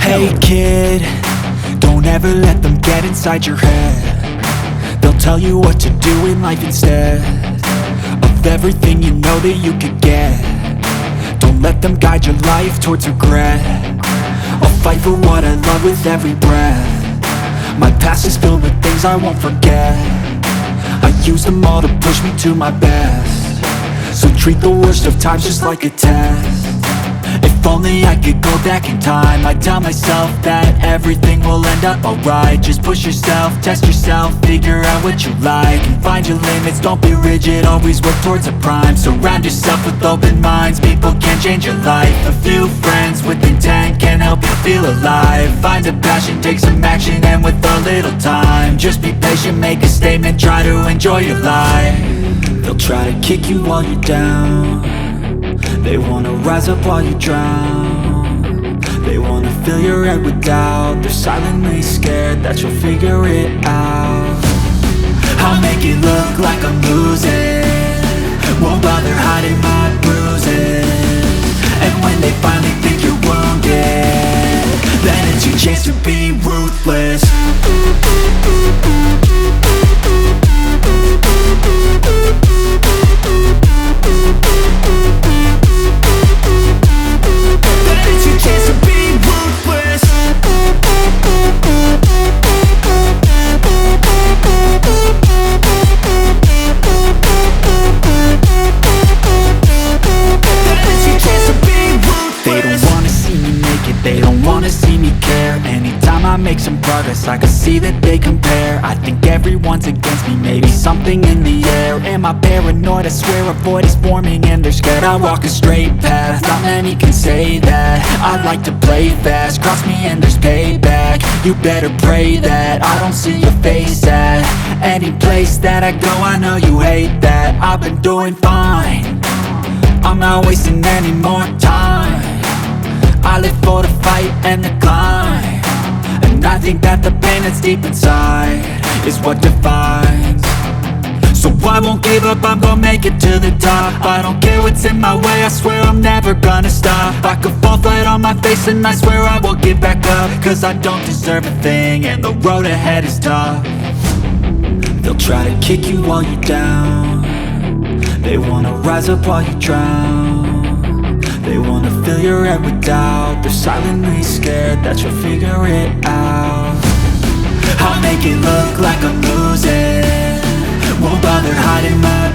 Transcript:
Hey kid, don't ever let them get inside your head. They'll tell you what to do in life instead of everything you know that you could get. Don't let them guide your life towards regret. I'll fight for what I love with every breath. My past is filled with things I won't forget. I use them all to push me to my best. So treat the worst of times just like a test. If only I could go back in time, I'd tell myself that everything will end up alright. Just push yourself, test yourself, figure out what you like, and find your limits, don't be rigid, always work towards a prime. Surround yourself with open minds, people can change your life. A few friends with intent can help you feel alive. Find a passion, take some action, and with a little time, just be patient, make a statement, try to enjoy your life. They'll try to kick you while you're down. They wanna rise up while you drown. They wanna fill your head with doubt. They're silently scared that you'll figure it out. I'll make it look like I'm losing, won't bother hiding my bruises. And when they finally think you're wounded, then it's your chance to be ruthless. They don't wanna see me care. Anytime I make some progress, I can see that they compare. I think everyone's against me, maybe something in the air. Am I paranoid? I swear a void is forming and they're scared I walk a straight path. Not many can say that. I like to play fast, cross me and there's payback. You better pray that I don't see your face at any place that I go. I know you hate that. I've been doing fine, I'm not wasting any more time. I live for the fight and the climb, and I think that the pain that's deep inside is what defines. So I won't give up, I'm gonna make it to the top. I don't care what's in my way, I swear I'm never gonna stop. I could fall flat on my face and I swear I will get back up, cause I don't deserve a thing and the road ahead is tough. They'll try to kick you while you're down. They wanna rise up while you drown. They wanna fill your head with doubt. They're silently scared that you'll figure it out. I'll make it look like I'm losing, won't bother hiding my